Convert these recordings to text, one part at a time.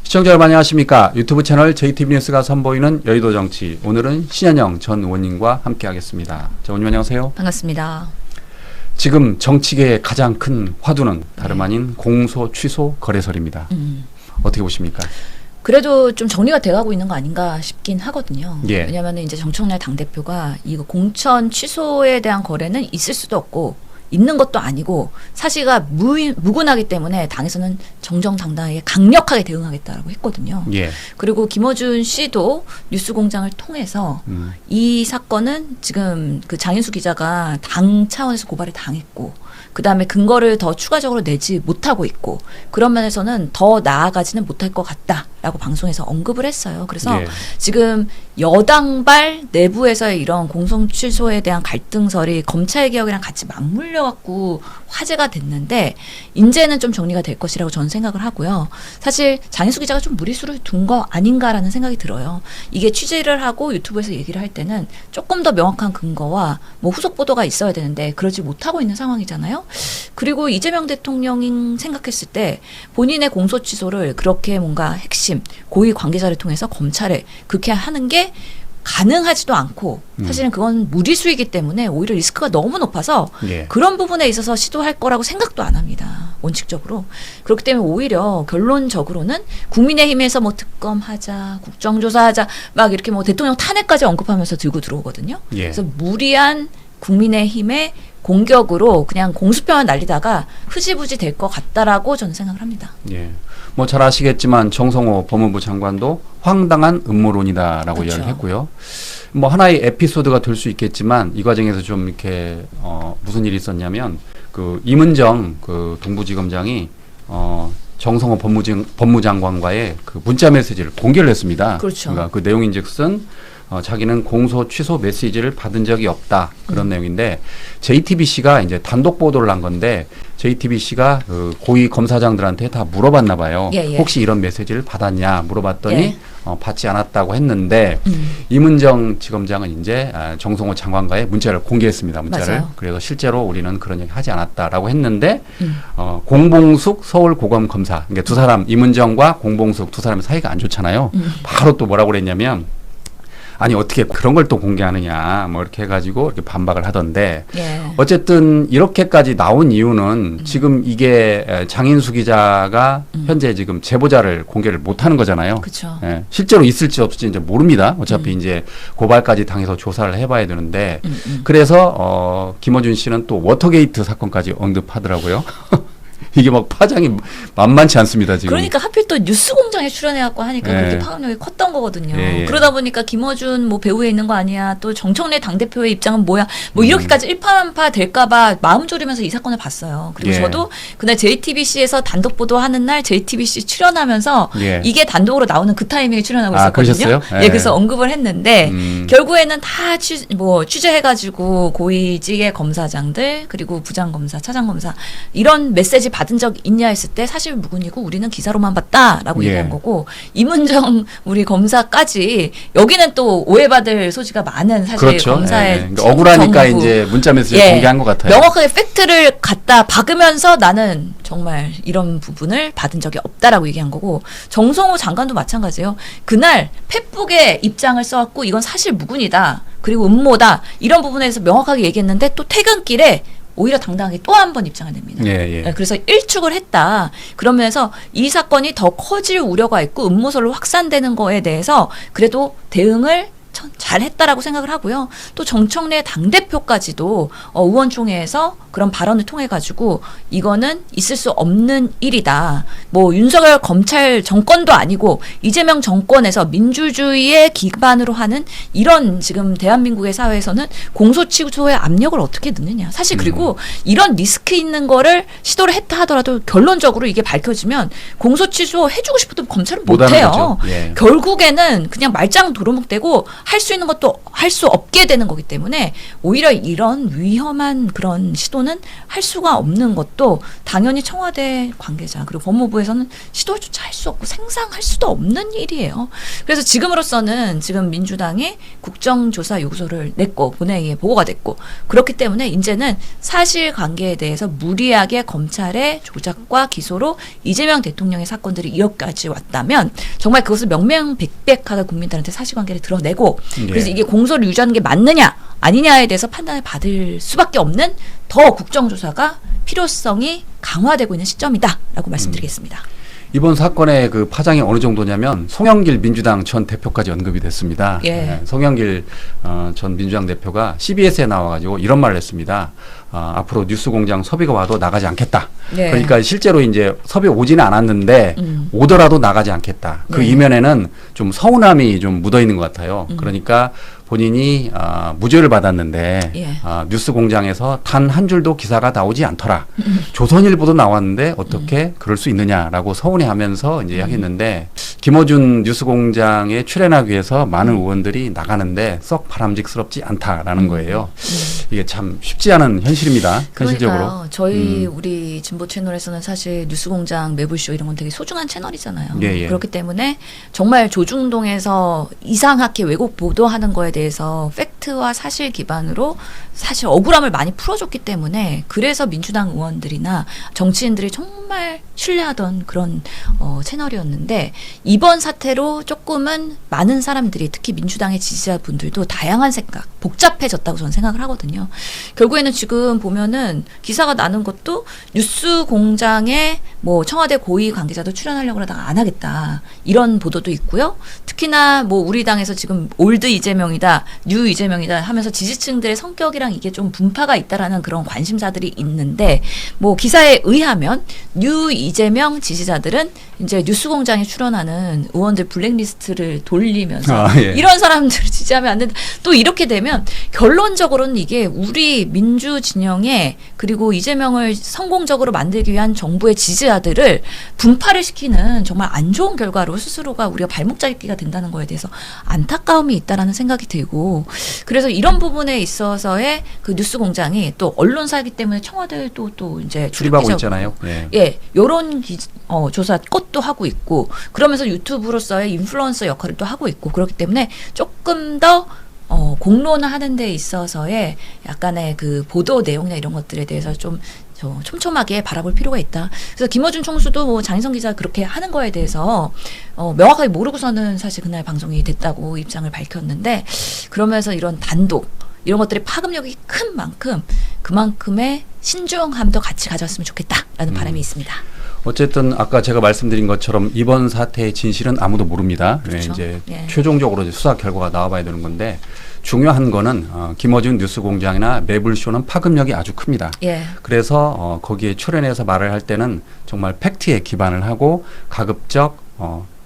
시청자 여러분 안녕하십니까. 유튜브 채널 JTB 뉴스가 선보이는 여의도 정치. 오늘은 신현영 전 의원님과 함께 하겠습니다. 자, 의원님 안녕하세요. 반갑습니다. 지금 정치계의 가장 큰 화두는 다름 아닌 공소 취소 거래설입니다. 어떻게 보십니까? 그래도 좀 정리가 돼가고 있는 거 아닌가 싶긴 하거든요. 예. 왜냐하면 이제 정청래 당대표가 이거 공천 취소에 대한 거래는 있을 수도 없고 있는 것도 아니고 사실과 무근하기 때문에 당에서는 정정당당하게 강력하게 대응하겠다라고 했거든요. 예. 그리고 김어준 씨도 뉴스공장을 통해서 이 사건은 지금 그 장인수 기자가 당 차원에서 고발을 당했고 그 다음에 근거를 더 추가적으로 내지 못하고 있고 그런 면에서는 더 나아가지는 못할 것 같다라고 방송에서 언급을 했어요. 그래서 예. 지금 여당발 내부에서의 이런 공소 취소에 대한 갈등설이 검찰개혁이랑 같이 맞물려 갖고 화제가 됐는데 이제는 좀 정리가 될 것이라고 저는 생각을 하고요. 사실 장인수 기자가 좀 무리수를 둔 거 아닌가라는 생각이 들어요. 이게 취재를 하고 유튜브에서 얘기를 할 때는 조금 더 명확한 근거와 뭐 후속 보도가 있어야 되는데 그러지 못하고 있는 상황이잖아요. 그리고 이재명 대통령이 생각했을 때 본인의 공소 취소를 그렇게 뭔가 핵심 고위 관계자를 통해서 검찰에 그렇게 하는 게 가능하지도 않고 사실은 그건 무리수이기 때문에 오히려 리스크가 너무 높아서 예. 그런 부분에 있어서 시도할 거라고 생각도 안 합니다. 원칙적으로. 그렇기 때문에 오히려 결론적으로는 국민의힘에서 뭐 특검하자, 국정조사하자 막 이렇게 뭐 대통령 탄핵까지 언급하면서 들고 들어오거든요. 예. 그래서 무리한 국민의힘의 공격으로 그냥 공수표만 날리다가 흐지부지 될 것 같다라고 저는 생각을 합니다. 예. 뭐 잘 아시겠지만 정성호 법무부 장관도 황당한 음모론이다라고 그렇죠. 이야기를 했고요. 뭐 하나의 에피소드가 될 수 있겠지만 이 과정에서 좀 이렇게 무슨 일이 있었냐면 그 임은정 그 동부지검장이 정성호 법무장관과의 그 문자 메시지를 공개를 했습니다. 그렇죠. 그러니까 그 내용인즉슨 자기는 공소 취소 메시지를 받은 적이 없다 그런 내용인데 JTBC가 이제 단독 보도를 한 건데 JTBC가 그 고위 검사장들한테 다 물어봤나 봐요. 예, 예. 혹시 이런 메시지를 받았냐 물어봤더니 예. 받지 않았다고 했는데 임은정 지검장은 이제 정성호 장관과의 문자를 공개했습니다. 문자를. 맞아요. 그래서 실제로 우리는 그런 얘기 하지 않았다라고 했는데 공봉숙 서울고검검사 그러니까 두 사람 임은정과 공봉숙 두 사람의 사이가 안 좋잖아요. 바로 또 뭐라고 그랬냐면 아니 어떻게 그런 걸 또 공개하느냐 뭐 이렇게 해가지고 이렇게 반박을 하던데 예. 어쨌든 이렇게까지 나온 이유는 지금 이게 장인수 기자가 현재 지금 제보자를 공개를 못하는 거잖아요. 그렇죠. 예, 실제로 있을지 없을지 이제 모릅니다. 어차피 이제 고발까지 당해서 조사를 해봐야 되는데 그래서 김어준 씨는 또 워터게이트 사건까지 언급하더라고요. 이게 막 파장이 만만치 않습니다 지금. 그러니까 하필 또 뉴스공장에 출연해갖고 하니까 예. 그렇게 파급력이 컸던 거거든요. 예, 예. 그러다 보니까 김어준 뭐 배후에 있는 거 아니야. 또 정청래 당대표의 입장은 뭐야. 뭐 이렇게까지 일파만파 될까봐 마음 졸이면서 이 사건을 봤어요. 그리고 예. 저도 그날 JTBC에서 단독 보도하는 날 JTBC 출연하면서 예. 이게 단독으로 나오는 그 타이밍에 출연하고 있었거든요. 그러셨어요? 예, 그래서 언급을 했는데 결국에는 다 취재해가지고 고위직의 검사장들 그리고 부장검사, 차장검사 이런 메시지 받은 적 있냐 했을 때 사실 무근이고 우리는 기사로만 봤다라고 예. 얘기한 거고 임은정 우리 검사까지 여기는 또 오해받을 소지가 많은 사실 그렇죠. 검사의 예, 예. 그러니까 억울하니까 정부. 이제 문자 메시지 예. 공개한 것 같아요. 명확하게 팩트를 갖다 박으면서 나는 정말 이런 부분을 받은 적이 없다라고 얘기한 거고 정성호 장관도 마찬가지예요. 그날 페북에 입장을 써왔고 이건 사실 무근이다. 그리고 음모다. 이런 부분에서 명확하게 얘기했는데 또 퇴근길에 오히려 당당하게 또 한 번 입장을 냅니다. 예, 예. 그래서 일축을 했다. 그러면서 이 사건이 더 커질 우려가 있고 음모설로 확산되는 거에 대해서 그래도 대응을 잘했다라고 생각을 하고요. 또 정청래 당대표까지도 의원총회에서 그런 발언을 통해 가지고 이거는 있을 수 없는 일이다. 뭐 윤석열 검찰 정권도 아니고 이재명 정권에서 민주주의의 기반으로 하는 이런 지금 대한민국의 사회에서는 공소취소의 압력을 어떻게 넣느냐. 사실 그리고 이런 리스크 있는 거를 시도를 했다 하더라도 결론적으로 이게 밝혀지면 공소취소 해주고 싶어도 검찰은 못하는 못해요. 거죠. 예. 결국에는 그냥 말짱 도루묵대고 할 수 있는 것도 할 수 없게 되는 거기 때문에 오히려 이런 위험한 그런 시도는 할 수가 없는 것도 당연히 청와대 관계자 그리고 법무부에서는 시도조차 할 수 없고 생상할 수도 없는 일이에요. 그래서 지금으로서는 지금 민주당이 국정조사 요구서를 냈고 본회의에 보고가 됐고 그렇기 때문에 이제는 사실관계에 대해서 무리하게 검찰의 조작과 기소로 이재명 대통령의 사건들이 이렇게까지 왔다면 정말 그것을 명명백백하게 국민들한테 사실관계를 드러내고 그래서 이게 공소를 유지하는 게 맞느냐 아니냐에 대해서 판단을 받을 수밖에 없는 더 국정조사가 필요성이 강화되고 있는 시점이다라고 말씀드리겠습니다. 이번 사건의 그 파장이 어느 정도냐면 송영길 민주당 전 대표까지 언급이 됐습니다. 예. 송영길 전 민주당 대표가 CBS에 나와가지고 이런 말을 했습니다. 앞으로 뉴스공장 섭외가 와도 나가지 않겠다. 예. 그러니까 실제로 이제 섭외 오지는 않았는데 오더라도 나가지 않겠다. 그 이면에는 좀 서운함이 좀 묻어 있는 것 같아요. 그러니까 본인이 무죄를 받았는데 예. 뉴스공장에서 단 한 줄도 기사가 나오지 않더라. 조선일보도 나왔는데 어떻게 그럴 수 있느냐라고 서운해하면서 이제 이야기했는데 김어준 뉴스공장에 출연하기 위해서 많은 의원들이 나가는데 썩 바람직스럽지 않다라는 거예요. 이게 참 쉽지 않은 현실입니다. 현실적으로. 그러니까요. 저희 우리 진보 채널에서는 사실 뉴스공장 매불쇼 이런 건 되게 소중한 채널이잖아요. 예, 예. 그렇기 때문에 정말 조중동에서 이상하게 왜곡 보도하는 거에 대해서 팩트와 사실 기반으로 사실 억울함을 많이 풀어줬기 때문에 그래서 민주당 의원들이나 정치인들이 정말 신뢰하던 그런 채널이었는데 이번 사태로 조금은 많은 사람들이 특히 민주당의 지지자분들도 다양한 생각, 복잡해졌다고 저는 생각을 하거든요. 결국에는 지금 보면은 기사가 나는 것도 뉴스공장에 뭐 청와대 고위 관계자도 출연하려고 하다가 안 하겠다. 이런 보도도 있고요. 특히나 뭐 우리 당에서 지금 올드 이재명이다, 뉴 이재명이다 하면서 지지층들의 성격이랑 이게 좀 분파가 있다라는 그런 관심사들이 있는데 뭐 기사에 의하면 뉴 이재명 지지자들은 이제 뉴스공장에 출연하는 의원들 블랙리스트를 돌리면서 예. 이런 사람들을 지지하면 안 된다. 또 이렇게 되면 결론적으로는 이게 우리 민주 진영에 그리고 이재명을 성공적으로 만들기 위한 정부의 지지자들을 분파를 시키는 정말 안 좋은 결과로 스스로가 우리가 발목 잡기가 된다는 거에 대해서 안타까움이 있다라는 생각이 들고 그래서 이런 부분에 있어서의 그 뉴스공장이 또 언론사이기 때문에 청와대에 또 이제 출입하고 있잖아요. 예. 예, 요런 조사 것도 하고 있고 그러면서 유튜브로서의 인플루언서 역할을 또 하고 있고 그렇기 때문에 조금 더 공론화 하는 데 있어서의 약간의 그 보도 내용이나 이런 것들에 대해서 좀 촘촘하게 바라볼 필요가 있다. 그래서 김어준 총수도 뭐 장인성 기자 그렇게 하는 거에 대해서 명확하게 모르고서는 사실 그날 방송이 됐다고 입장을 밝혔는데 그러면서 이런 단독 이런 것들이 파급력이 큰 만큼 그만큼의 신중함도 같이 가졌으면 좋겠다라는 바람이 있습니다. 어쨌든 아까 제가 말씀드린 것처럼 이번 사태의 진실은 아무도 모릅니다. 그렇죠. 이제 예. 최종적으로 이제 수사 결과가 나와봐야 되는 건데 중요한 거는 김어준 뉴스공장이나 매불쇼는 파급력이 아주 큽니다. 예. 그래서 거기에 출연해서 말을 할 때는 정말 팩트에 기반을 하고 가급적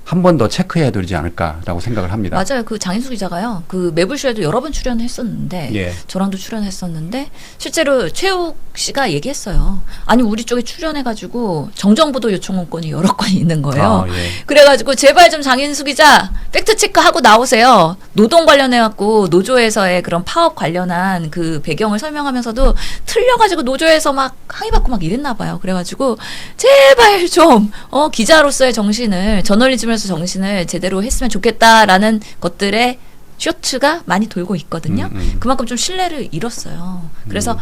한 번 더 체크해야 되지 않을까라고 생각을 합니다. 맞아요. 그 장인수 기자가요. 그 매불쇼에도 여러 번 출연했었는데 예. 저랑도 출연했었는데 실제로 최욱 씨가 얘기했어요. 아니 우리 쪽에 출연해가지고 정정보도 요청 건이 여러 건이 있는 거예요. 예. 그래가지고 제발 좀 장인수 기자 팩트 체크하고 나오세요. 노동 관련해갖고 노조에서의 그런 파업 관련한 그 배경을 설명하면서도 틀려가지고 노조에서 막 항의받고 막 이랬나 봐요. 그래가지고 제발 좀 기자로서의 정신을 저널리즘에서 정신을 제대로 했으면 좋겠다라는 것들의 쇼츠가 많이 돌고 있거든요. 그만큼 좀 신뢰를 잃었어요. 그래서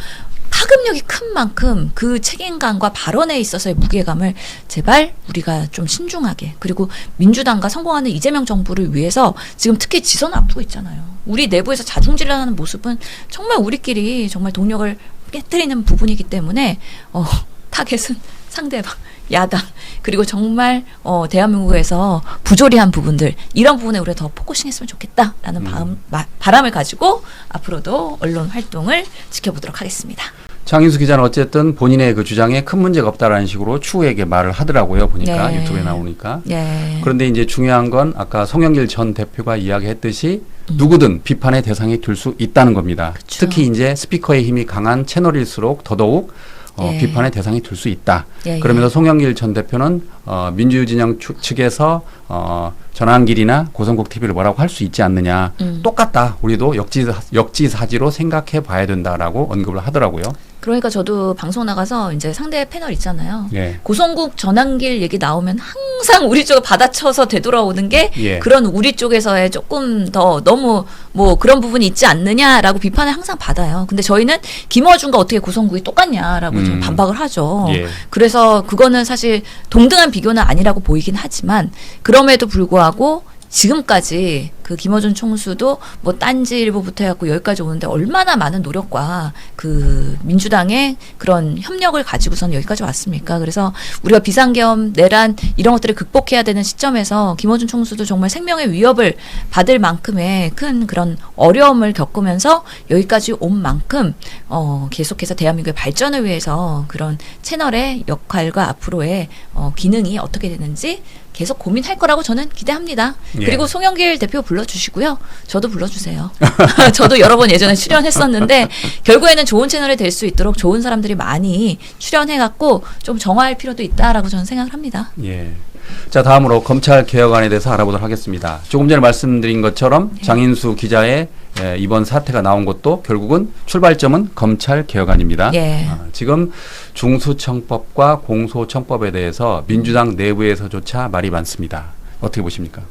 파급력이 큰 만큼 그 책임감과 발언에 있어서의 무게감을 제발 우리가 좀 신중하게 그리고 민주당과 성공하는 이재명 정부를 위해서 지금 특히 지선을 앞두고 있잖아요. 우리 내부에서 자중질환하는 모습은 정말 우리끼리 정말 동력을 깨뜨리는 부분이기 때문에 타겟은 상대방 야당 그리고 정말 대한민국에서 부조리한 부분들 이런 부분에 우리가 더 포커싱했으면 좋겠다라는 바람을 가지고 앞으로도 언론 활동을 지켜보도록 하겠습니다. 장인수 기자는 어쨌든 본인의 그 주장에 큰 문제가 없다라는 식으로 추후에게 말을 하더라고요. 보니까 네. 유튜브에 나오니까. 예. 그런데 이제 중요한 건 아까 송영길 전 대표가 이야기했듯이 누구든 비판의 대상이 될 수 있다는 겁니다. 그쵸. 특히 이제 스피커의 힘이 강한 채널일수록 더더욱 예. 비판의 대상이 될 수 있다. 예, 예. 그러면서 송영길 전 대표는 민주진영 측에서 전환길이나 고성국 TV를 뭐라고 할 수 있지 않느냐. 똑같다. 우리도 역지사지로 생각해 봐야 된다라고 언급을 하더라고요. 그러니까 저도 방송 나가서 이제 상대 패널 있잖아요. 예. 고성국 전환길 얘기 나오면 항상 우리 쪽을 받아쳐서 되돌아오는 게 예. 그런 우리 쪽에서의 조금 더 너무 뭐 그런 부분이 있지 않느냐라고 비판을 항상 받아요. 근데 저희는 김어준과 어떻게 고성국이 똑같냐라고 좀 반박을 하죠. 예. 그래서 그거는 사실 동등한 비교는 아니라고 보이긴 하지만 그럼에도 불구하고 지금까지 그 김어준 총수도 뭐 딴지일보부터 해갖고 여기까지 오는데 얼마나 많은 노력과 그 민주당의 그런 협력을 가지고선 여기까지 왔습니까? 그래서 우리가 비상계엄, 내란 이런 것들을 극복해야 되는 시점에서 김어준 총수도 정말 생명의 위협을 받을 만큼의 큰 그런 어려움을 겪으면서 여기까지 온 만큼 계속해서 대한민국의 발전을 위해서 그런 채널의 역할과 앞으로의 기능이 어떻게 되는지 계속 고민할 거라고 저는 기대합니다. 예. 그리고 송영길 대표 불러주시고요. 저도 불러주세요. 저도 여러 번 예전에 출연했었는데 결국에는 좋은 채널이 될 수 있도록 좋은 사람들이 많이 출연해갖고 좀 정화할 필요도 있다라고 저는 생각을 합니다. 예. 자, 다음으로 검찰 개혁안에 대해서 알아보도록 하겠습니다. 조금 전에 말씀드린 것처럼 장인수 기자의 이번 사태가 나온 것도 결국은 출발점은 검찰 개혁안입니다. 예. 지금 중수청법과 공소청법에 대해서 민주당 내부에서조차 말이 많습니다. 어떻게 보십니까?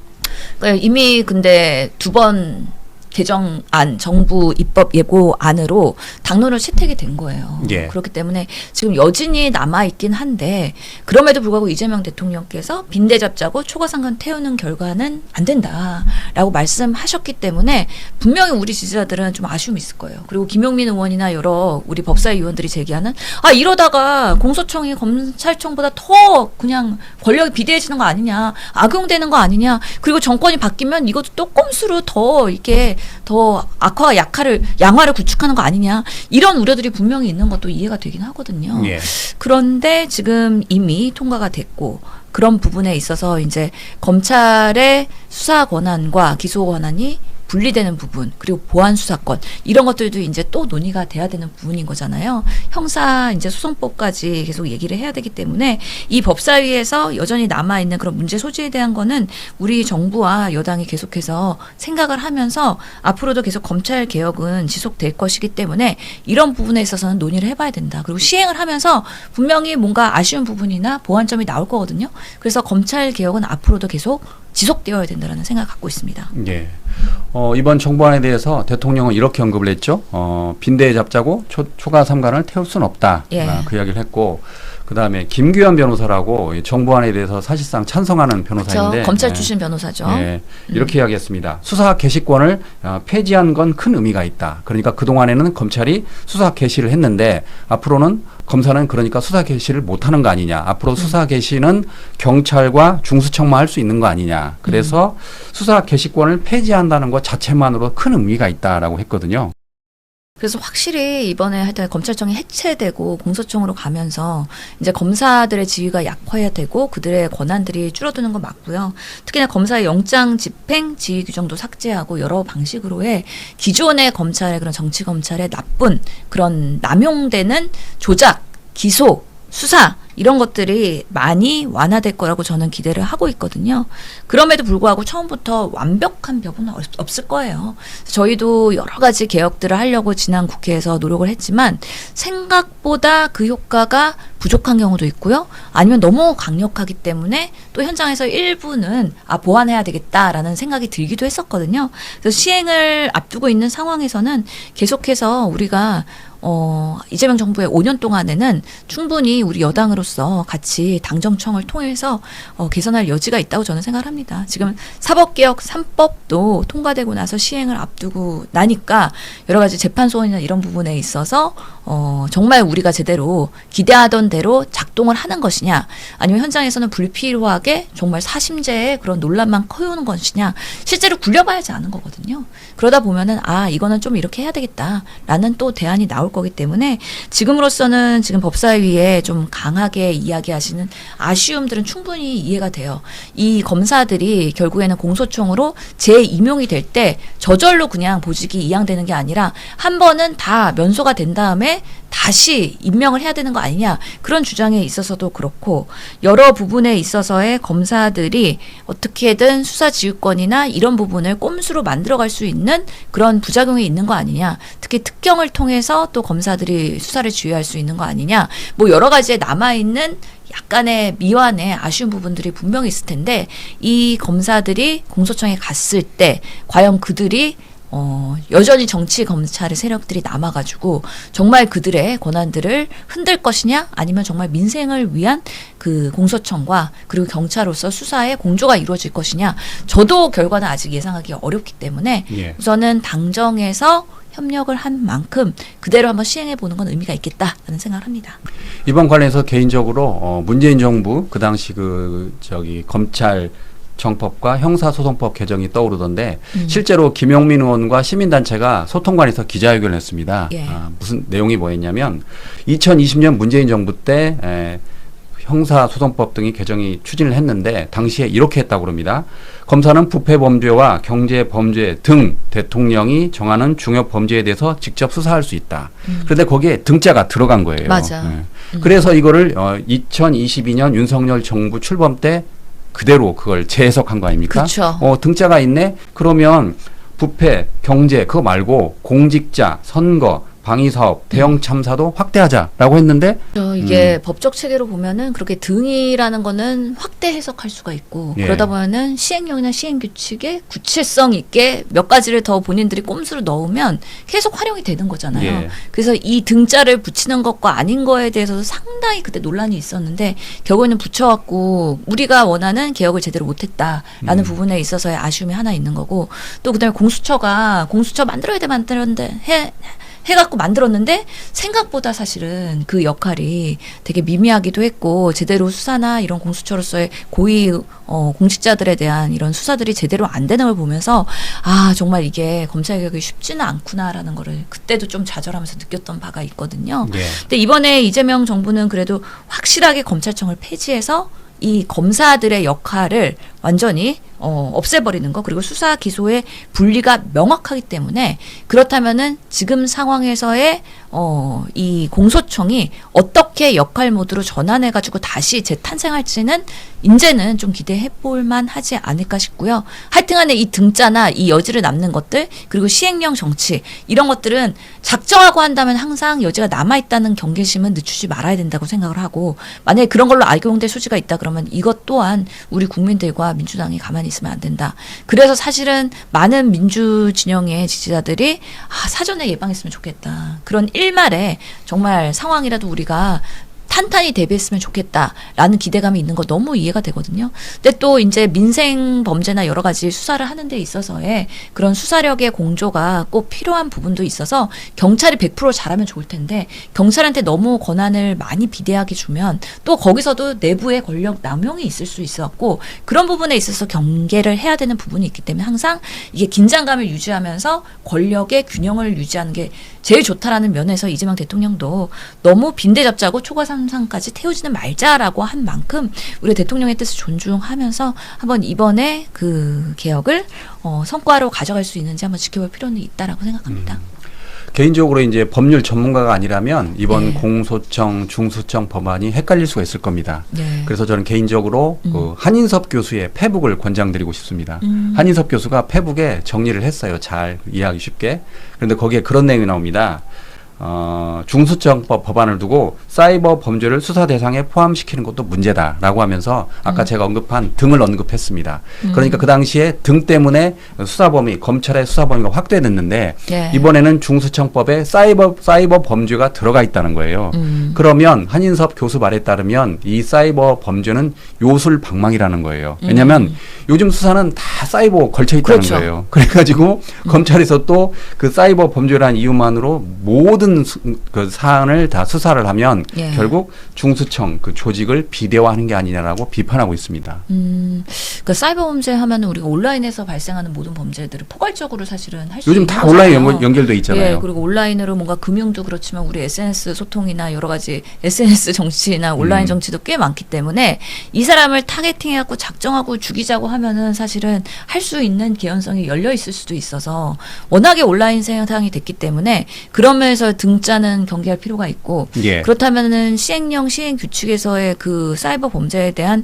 그러니까 이미 근데 두 번 개정안, 정부 입법 예고안으로 당론을 채택이 된 거예요. 예. 그렇기 때문에 지금 여진이 남아있긴 한데 그럼에도 불구하고 이재명 대통령께서 빈대 잡자고 초과상관 태우는 결과는 안 된다라고 말씀하셨기 때문에 분명히 우리 지지자들은 좀 아쉬움이 있을 거예요. 그리고 김용민 의원이나 여러 우리 법사위 의원들이 제기하는 이러다가 공소청이 검찰청보다 더 그냥 권력이 비대해지는 거 아니냐, 악용되는 거 아니냐, 그리고 정권이 바뀌면 이것도 또 꼼수로 더 이게 더 악화와 양화를 구축하는 거 아니냐, 이런 우려들이 분명히 있는 것도 이해가 되긴 하거든요. 예. 그런데 지금 이미 통과가 됐고 그런 부분에 있어서 이제 검찰의 수사 권한과 기소 권한이 분리되는 부분, 그리고 보안 수사권 이런 것들도 이제 또 논의가 돼야 되는 부분인 거잖아요. 형사 이제 소송법까지 계속 얘기를 해야 되기 때문에 이 법사위에서 여전히 남아 있는 그런 문제 소지에 대한 거는 우리 정부와 여당이 계속해서 생각을 하면서 앞으로도 계속 검찰 개혁은 지속될 것이기 때문에 이런 부분에 있어서는 논의를 해봐야 된다. 그리고 시행을 하면서 분명히 뭔가 아쉬운 부분이나 보완점이 나올 거거든요. 그래서 검찰 개혁은 앞으로도 계속 지속되어야 된다는 생각을 갖고 있습니다. 예. 이번 정부안에 대해서 대통령은 이렇게 언급을 했죠. 빈대에 잡자고 초과 삼관을 태울 수는 없다. 예. 그 이야기를 했고, 그다음에 김규현 변호사라고 이 정부안에 대해서 사실상 찬성하는 변호사인데, 그렇죠. 검찰 출신 변호사죠. 예, 이렇게 이야기했습니다. 수사 개시권을 폐지한 건 큰 의미가 있다. 그러니까 그동안에는 검찰이 수사 개시를 했는데 앞으로는 검사는 그러니까 수사 개시를 못하는 거 아니냐. 앞으로 수사 개시는 경찰과 중수청만 할 수 있는 거 아니냐. 그래서 수사 개시권을 폐지한다는 것 자체만으로 큰 의미가 있다라고 했거든요. 그래서 확실히 이번에 하여튼 검찰청이 해체되고 공소청으로 가면서 이제 검사들의 지위가 약화되고 그들의 권한들이 줄어드는 건 맞고요. 특히나 검사의 영장 집행 지휘 규정도 삭제하고 여러 방식으로의 기존의 검찰의 그런 정치 검찰의 나쁜 그런 남용되는 조작, 기소, 수사 이런 것들이 많이 완화될 거라고 저는 기대를 하고 있거든요. 그럼에도 불구하고 처음부터 완벽한 법은 없을 거예요. 저희도 여러 가지 개혁들을 하려고 지난 국회에서 노력을 했지만 생각보다 그 효과가 부족한 경우도 있고요. 아니면 너무 강력하기 때문에 또 현장에서 일부는 보완해야 되겠다라는 생각이 들기도 했었거든요. 그래서 시행을 앞두고 있는 상황에서는 계속해서 우리가 이재명 정부의 5년 동안에는 충분히 우리 여당으로서 같이 당정청을 통해서 개선할 여지가 있다고 저는 생각을 합니다. 지금 사법개혁 3법도 통과되고 나서 시행을 앞두고 나니까 여러 가지 재판 소원이나 이런 부분에 있어서 정말 우리가 제대로 기대하던 대로 작동을 하는 것이냐, 아니면 현장에서는 불필요하게 정말 사심제의 그런 논란만 커오는 것이냐, 실제로 굴려봐야지 아는 거거든요. 그러다 보면은 이거는 좀 이렇게 해야 되겠다라는 또 대안이 나올 거기 때문에 지금으로서는 지금 법사위에 좀 강하게 이야기하시는 아쉬움들은 충분히 이해가 돼요. 이 검사들이 결국에는 공소청으로 재임용이 될 때 저절로 그냥 보직이 이양되는 게 아니라 한 번은 다 면소가 된 다음에 다시 임명을 해야 되는 거 아니냐 그런 주장에 있어서도 그렇고 여러 부분에 있어서의 검사들이 어떻게든 수사지휘권이나 이런 부분을 꼼수로 만들어갈 수 있는 그런 부작용이 있는 거 아니냐 특히 특경을 통해서 또 검사들이 수사를 지휘할 수 있는 거 아니냐 뭐 여러 가지에 남아있는 약간의 미완의 아쉬운 부분들이 분명히 있을 텐데 이 검사들이 공소청에 갔을 때 과연 그들이 여전히 정치 검찰의 세력들이 남아가지고 정말 그들의 권한들을 흔들 것이냐 아니면 정말 민생을 위한 그 공소청과 그리고 경찰로서 수사의 공조가 이루어질 것이냐 저도 결과는 아직 예상하기 어렵기 때문에 예. 우선은 당정에서 협력을 한 만큼 그대로 한번 시행해 보는 건 의미가 있겠다라는 생각을 합니다. 이번 관련해서 개인적으로 문재인 정부 그 당시 검찰 정법과 형사소송법 개정이 떠오르던데 실제로 김용민 의원과 시민단체가 소통관에서 기자회견을 했습니다. 예. 무슨 내용이 뭐였냐면 2020년 문재인 정부 때 형사소송법 등이 개정이 추진을 했는데 당시에 이렇게 했다고 합니다. 검사는 부패범죄와 경제범죄 등 대통령이 정하는 중요 범죄에 대해서 직접 수사할 수 있다. 그런데 거기에 등자가 들어간 거예요. 맞아. 네. 그래서 이거를 2022년 윤석열 정부 출범 때 그대로 그걸 재해석한 거 아닙니까? 그쵸. 등자가 있네? 그러면 부패, 경제 그거 말고 공직자, 선거, 방위사업, 대형 참사도 확대하자라고 했는데 이게 법적 체계로 보면은 그렇게 등이라는 거는 확대 해석할 수가 있고 예. 그러다 보면은 시행령이나 시행규칙에 구체성 있게 몇 가지를 더 본인들이 꼼수로 넣으면 계속 활용이 되는 거잖아요. 예. 그래서 이 등자를 붙이는 것과 아닌 거에 대해서도 상당히 그때 논란이 있었는데 결국에는 붙여갖고 우리가 원하는 개혁을 제대로 못했다라는 부분에 있어서의 아쉬움이 하나 있는 거고 또 그다음에 공수처 만들어야 돼 만들었는데 해갖고 만들었는데 생각보다 사실은 그 역할이 되게 미미하기도 했고 제대로 수사나 이런 공수처로서의 고위 공직자들에 대한 이런 수사들이 제대로 안 되는 걸 보면서 아 정말 이게 검찰개혁이 쉽지는 않구나라는 거를 그때도 좀 좌절하면서 느꼈던 바가 있거든요. 예. 근데 이번에 이재명 정부는 그래도 확실하게 검찰청을 폐지해서 이 검사들의 역할을 완전히 없애버리는 거 그리고 수사 기소의 분리가 명확하기 때문에 그렇다면은 지금 상황에서의 이 공소청이 어떻게 역할 모드로 전환해가지고 다시 재탄생할지는 이제는 좀 기대해볼 만하지 않을까 싶고요. 하여튼간에 이 등자나 이 여지를 남는 것들 그리고 시행령 정치 이런 것들은 작정하고 한다면 항상 여지가 남아있다는 경계심은 늦추지 말아야 된다고 생각을 하고 만약에 그런 걸로 악용될 소지가 있다 그러면 이것 또한 우리 국민들과 민주당이 가만히 있으면 안 된다. 그래서 사실은 많은 민주 진영의 지지자들이 사전에 예방했으면 좋겠다. 그런 일말에 정말 상황이라도 우리가 탄탄히 대비했으면 좋겠다라는 기대감이 있는 거 너무 이해가 되거든요. 근데 또 이제 민생 범죄나 여러 가지 수사를 하는 데 있어서의 그런 수사력의 공조가 꼭 필요한 부분도 있어서 경찰이 100% 잘하면 좋을 텐데 경찰한테 너무 권한을 많이 비대하게 주면 또 거기서도 내부의 권력 남용이 있을 수 있었고 그런 부분에 있어서 경계를 해야 되는 부분이 있기 때문에 항상 이게 긴장감을 유지하면서 권력의 균형을 유지하는 게 제일 좋다라는 면에서 이재명 대통령도 너무 빈대잡자고 초과삼상까지 태우지는 말자라고 한 만큼 우리 대통령의 뜻을 존중하면서 한번 이번에 그 개혁을 성과로 가져갈 수 있는지 한번 지켜볼 필요는 있다라고 생각합니다. 개인적으로 이제 법률 전문가가 아니라면 이번 네. 공소청, 중수청 법안이 헷갈릴 수가 있을 겁니다. 네. 그래서 저는 개인적으로 그 한인섭 교수의 페북을 권장드리고 싶습니다. 한인섭 교수가 페북에 정리를 했어요. 잘 이해하기 쉽게. 그런데 거기에 그런 내용이 나옵니다. 중수청법 법안을 두고 사이버 범죄를 수사 대상에 포함시키는 것도 문제다라고 하면서 아까 제가 언급한 등을 언급했습니다. 그러니까 그 당시에 등 때문에 검찰의 수사 범위가 확대됐는데 네. 이번에는 중수청법에 사이버 범죄가 들어가 있다는 거예요. 그러면 한인섭 교수 말에 따르면 이 사이버 범죄는 요술방망이라는 거예요. 왜냐하면 요즘 수사는 다 사이버 걸쳐 있다는 그렇죠. 거예요. 그래가지고 검찰에서 또 그 사이버 범죄라는 이유만으로 모든 그 사안을 다 수사를 하면 예. 결국 중수청 그 조직을 비대화하는 게 아니냐라고 비판하고 있습니다. 그러니까 사이버 범죄 하면 우리가 온라인에서 발생하는 모든 범죄들을 포괄적으로 사실은 할 수 요즘 있는 다 거잖아요. 온라인 연결돼 있잖아요. 예, 그리고 온라인으로 뭔가 금융도 그렇지만 우리 SNS 소통이나 여러 가지 SNS 정치나 온라인 정치도 꽤 많기 때문에 이 사람을 타겟팅해갖고 작정하고 죽이자고 하면은 사실은 할 수 있는 개연성이 열려 있을 수도 있어서 워낙에 온라인 세상이 됐기 때문에 그런 면에서 등자는 경계할 필요가 있고 예. 그렇다면은 시행령 시행 규칙에서의 그 사이버 범죄에 대한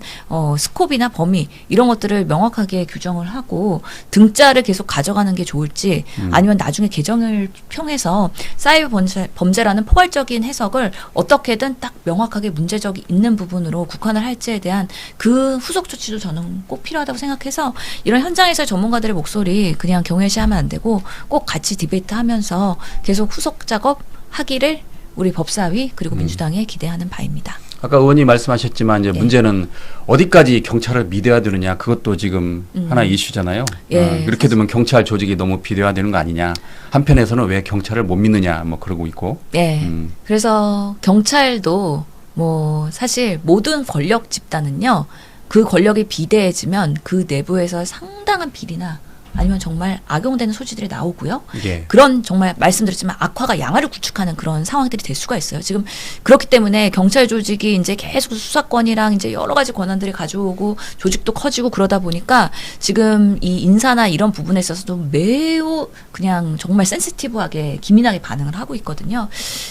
스콥이나 범위 이런 것들을 명확하게 규정을 하고 등자를 계속 가져가는 게 좋을지 아니면 나중에 개정을 평해서 사이버 범죄라는 포괄적인 해석을 어떻게든 딱 명확하게 문제적이 있는 부분으로 국한을 할지에 대한 그 후속 조치도 저는 꼭 필요하다고 생각해서 이런 현장에서의 전문가들의 목소리 그냥 경외시하면 안 되고 꼭 같이 디베이트하면서 계속 후속 작업 하기를 우리 법사위 그리고 민주당에 기대하는 바입니다. 아까 의원님 말씀하셨지만 이제 예. 문제는 어디까지 경찰을 믿어야 되느냐 그것도 지금 하나의 이슈잖아요. 예, 이렇게 되면 경찰 조직이 너무 비대화되는 거 아니냐. 한편에서는 왜 경찰을 못 믿느냐 뭐 그러고 있고. 네. 그래서 경찰도 뭐 사실 모든 권력 집단은요. 그 권력이 비대해지면 그 내부에서 상당한 비리나 아니면 정말 악용되는 소지들이 나오고요. 예. 그런 정말 말씀드렸지만 악화가 양화를 구축하는 그런 상황들이 될 수가 있어요. 지금 그렇기 때문에 경찰 조직이 이제 계속 수사권이랑 이제 여러 가지 권한들이 가져오고 조직도 커지고 그러다 보니까 지금 이 인사나 이런 부분에 있어서도 매우 그냥 정말 센시티브하게 기민하게 반응을 하고 있거든요.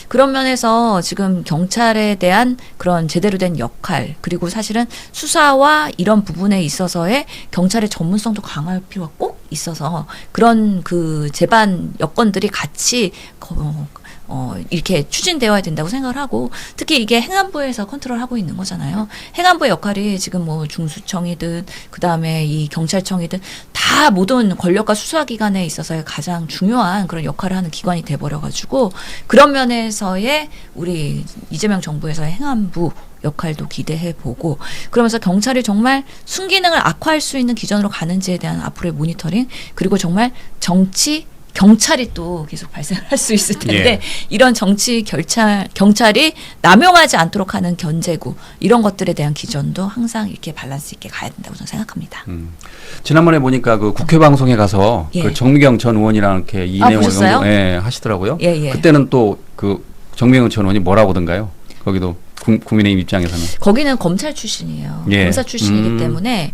그런 면에서 지금 경찰에 대한 그런 제대로 된 역할 그리고 사실은 수사와 이런 부분에 있어서의 경찰의 전문성도 강화할 필요가 꼭 있어서 그런 그 재반 여건들이 같이 이렇게 추진되어야 된다고 생각을 하고 특히 이게 행안부에서 컨트롤하고 있는 거잖아요. 행안부의 역할이 지금 뭐 중수청이든 그다음에 이 경찰청이든 다 모든 권력과 수사기관에 있어서의 가장 중요한 그런 역할을 하는 기관이 돼버려가지고 그런 면에서의 우리 이재명 정부에서의 행안부 역할도 기대해보고 그러면서 경찰이 정말 순기능을 악화할 수 있는 기전으로 가는지에 대한 앞으로의 모니터링 그리고 정말 경찰이 또 계속 발생할 수 있을 텐데 예. 이런 경찰이 남용하지 않도록 하는 견제구 이런 것들에 대한 기전도 항상 이렇게 밸런스 있게 가야 된다고 저는 생각합니다. 지난번에 보니까 그 국회 방송에 가서 예. 그 정미경 전 의원이랑 이렇게 이 내용을 보셨어요? 하시더라고요. 예, 예. 그때는 또 그 정미경 전 의원이 뭐라고 하던가요? 거기도 국민의힘 입장에서는. 거기는 검찰 출신이에요. 예. 검사 출신이기 때문에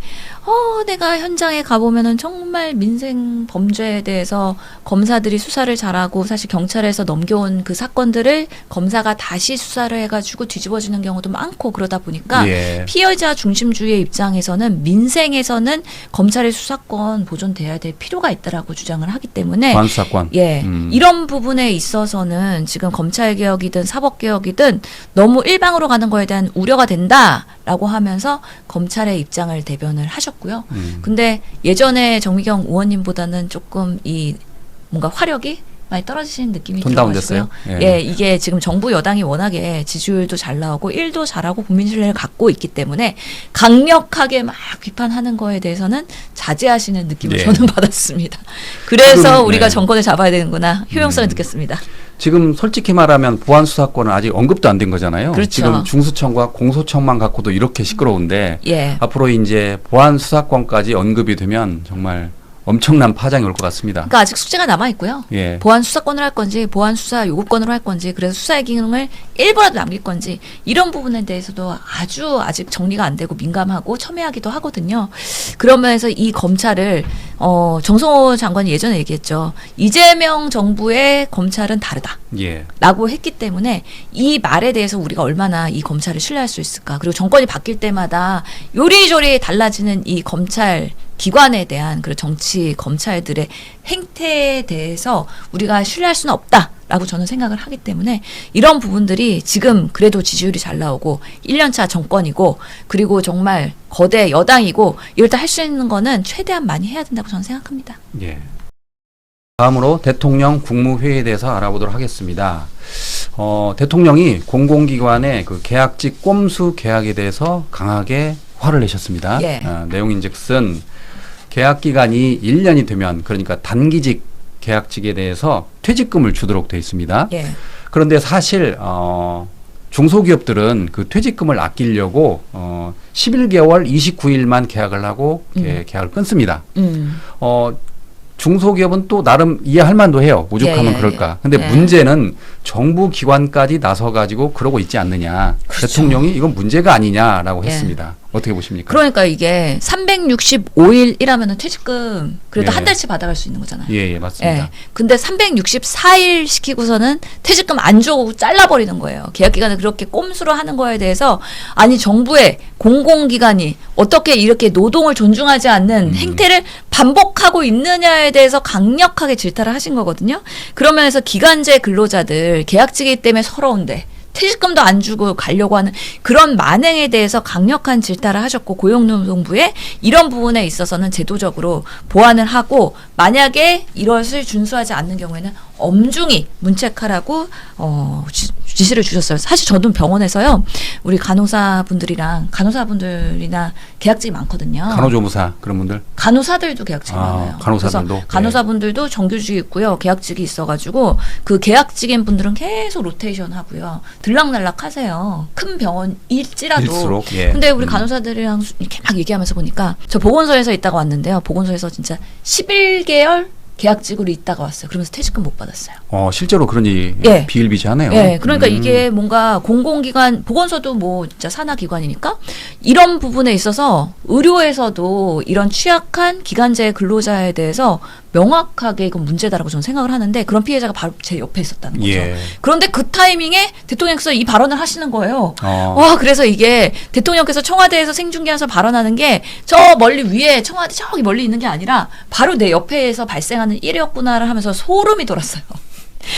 내가 현장에 가보면은 정말 민생 범죄에 대해서 검사들이 수사를 잘하고 사실 경찰에서 넘겨온 그 사건들을 검사가 다시 수사를 해가지고 뒤집어지는 경우도 많고 그러다 보니까 예. 피해자 중심주의의 입장에서는 민생에서는 검찰의 수사권 보존돼야 될 필요가 있다라고 주장을 하기 때문에 관수사권. 예, 이런 부분에 있어서는 지금 검찰개혁이든 사법개혁이든 너무 일방으로 가는 거에 대한 우려가 된다라고 하면서 검찰의 입장을 대변을 하셨고요. 근데 예전에 정미경 의원님보다는 조금 이 뭔가 화력이 많이 떨어지시는 느낌이 톤 들어가지고요. 다운됐어요? 예, 이게 지금 정부 여당이 워낙에 지지율도 잘 나오고 일도 잘하고 국민 신뢰를 갖고 있기 때문에 강력하게 막 비판하는 거에 대해서는 자제하시는 느낌을 예. 저는 받았습니다. 그래서 지금, 우리가 네. 정권을 잡아야 되는구나 효용성을 느꼈습니다. 지금 솔직히 말하면 보안 수사권은 아직 언급도 안 된 거잖아요. 그렇죠. 지금 중수청과 공소청만 갖고도 이렇게 시끄러운데 예. 앞으로 이제 보안 수사권까지 언급이 되면 정말 엄청난 파장이 올 것 같습니다. 그러니까 아직 숙제가 남아 있고요. 예. 보안 수사권을 할 건지 보안 수사 요구권으로 할 건지 그래서 수사의 기능을 일부라도 남길 건지 이런 부분에 대해서도 아직 정리가 안 되고 민감하고 첨예하기도 하거든요. 그러면서 이 검찰을 정성호 장관이 예전에 얘기했죠. 이재명 정부의 검찰은 다르다. 예. 라고 했기 때문에 이 말에 대해서 우리가 얼마나 이 검찰을 신뢰할 수 있을까. 그리고 정권이 바뀔 때마다 요리조리 달라지는 이 검찰 기관에 대한 그 정치 검찰들의 행태에 대해서 우리가 신뢰할 수는 없다라고 저는 생각을 하기 때문에 이런 부분들이 지금 그래도 지지율이 잘 나오고 1년차 정권이고 그리고 정말 거대 여당이고 이럴 때 할 수 있는 거는 최대한 많이 해야 된다고 저는 생각합니다. 예. 다음으로 대통령 국무회의에 대해서 알아보도록 하겠습니다. 대통령이 공공기관의 그 계약직 꼼수 계약에 대해서 강하게 화를 내셨습니다. 예. 내용인즉슨 계약 기간이 1년이 되면 그러니까 단기직 계약직에 대해서 퇴직금을 주도록 돼 있습니다. 예. 그런데 사실 중소기업들은 그 퇴직금을 아끼려고 11개월 29일만 계약을 하고 계약을 끊습니다. 중소기업은 또 나름 이해할 만도 해요. 오죽하면 예, 그럴까. 근데 예. 문제는 정부 기관까지 나서 가지고 그러고 있지 않느냐. 그렇죠. 대통령이 이건 문제가 아니냐라고 예. 했습니다. 어떻게 보십니까? 그러니까 이게 365일이라면은 퇴직금 그래도 예. 한 달치 받아갈 수 있는 거잖아요. 예, 맞습니다. 예. 근데 364일 시키고서는 퇴직금 안 주고 잘라버리는 거예요. 계약 기간을 그렇게 꼼수로 하는 거에 대해서 아니 정부의 공공기관이 어떻게 이렇게 노동을 존중하지 않는 행태를 반복하고 있느냐에 대해서 강력하게 질타를 하신 거거든요. 그러면서 기간제 근로자들 계약직이기 때문에 서러운데 퇴직금도 안 주고 가려고 하는 그런 만행에 대해서 강력한 질타를 하셨고 고용노동부에 이런 부분에 있어서는 제도적으로 보완을 하고 만약에 이것을 준수하지 않는 경우에는 엄중히 문책하라고 지시를 주셨어요. 사실 저도 병원에서요. 우리 간호사분들이나 계약직이 많거든요. 간호조무사 그런 분들. 간호사들도 계약직이 많아요. 간호사들도. 그래서 간호사분들도 정규직이 있고요. 계약직이 있어가지고 그 계약직인 분들은 계속 로테이션 하고요. 들락날락 하세요. 큰 병원일지라도. 일수록, 예. 근데 우리 간호사들이랑 이렇게 막 얘기하면서 보니까 저 보건소에서 있다가 왔는데요. 보건소에서 진짜 11개월 계약직으로 있다가 왔어요. 그러면서 퇴직금 못 받았어요. 실제로 그런 일이 예. 비일비재하네요. 예, 그러니까 이게 뭔가 공공기관, 보건소도 뭐 진짜 산하기관이니까 이런 부분에 있어서 의료에서도 이런 취약한 기간제 근로자에 대해서 명확하게 이건 문제다라고 저는 생각을 하는데 그런 피해자가 바로 제 옆에 있었다는 거죠. 예. 그런데 그 타이밍에 대통령께서 이 발언을 하시는 거예요. 어. 와, 그래서 이게 대통령께서 청와대에서 생중계하면서 발언하는 게 저 멀리 위에 청와대 저기 멀리 있는 게 아니라 바로 내 옆에서 발생하는 일이었구나를 하면서 소름이 돋았어요.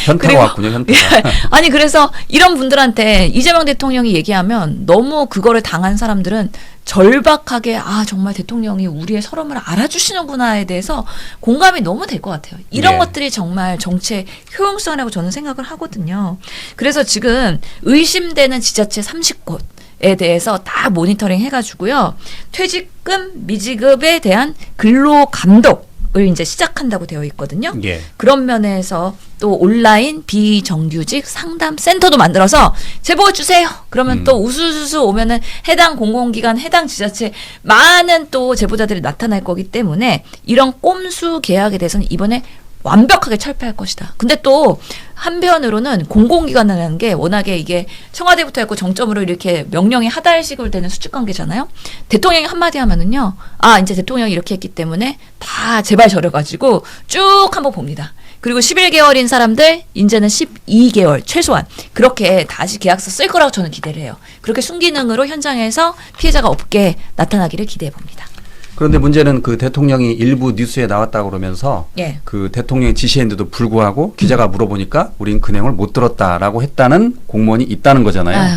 현타가 그리고- 왔군요, 현타가. 아니 그래서 이런 분들한테 이재명 대통령이 얘기하면 너무 그거를 당한 사람들은 절박하게 아 정말 대통령이 우리의 서름을 알아주시는구나에 대해서 공감이 너무 될 것 같아요. 이런 예. 것들이 정말 정치의 효용성이라고 저는 생각을 하거든요. 그래서 지금 의심되는 지자체 30곳에 대해서 다 모니터링 해가지고요. 퇴직금 미지급에 대한 근로 감독을 이제 시작한다고 되어 있거든요. 예. 그런 면에서 또 온라인 비정규직 상담 센터도 만들어서 제보 주세요. 그러면 또 우수수수 오면은 해당 공공기관, 해당 지자체 많은 또 제보자들이 나타날 거기 때문에 이런 꼼수 계약에 대해서는 이번에 완벽하게 철폐할 것이다. 근데 또 한편으로는 공공기관이라는 게 워낙에 이게 청와대부터 했고 정점으로 이렇게 명령이 하달식으로 되는 수직관계잖아요. 대통령이 한마디 하면은요. 아 이제 대통령이 이렇게 했기 때문에 다 제발 저려가지고 쭉 한번 봅니다. 그리고 11개월인 사람들 이제는 12개월 최소한 그렇게 다시 계약서 쓸 거라고 저는 기대를 해요. 그렇게 순기능으로 현장에서 피해자가 없게 나타나기를 기대해 봅니다. 그런데 문제는 그 대통령이 일부 뉴스에 나왔다고 그러면서 예. 그 대통령이 지시했는데도 불구하고 기자가 물어보니까 우린 그 내용을 못 들었다라고 했다는 공무원이 있다는 거잖아요. 아유.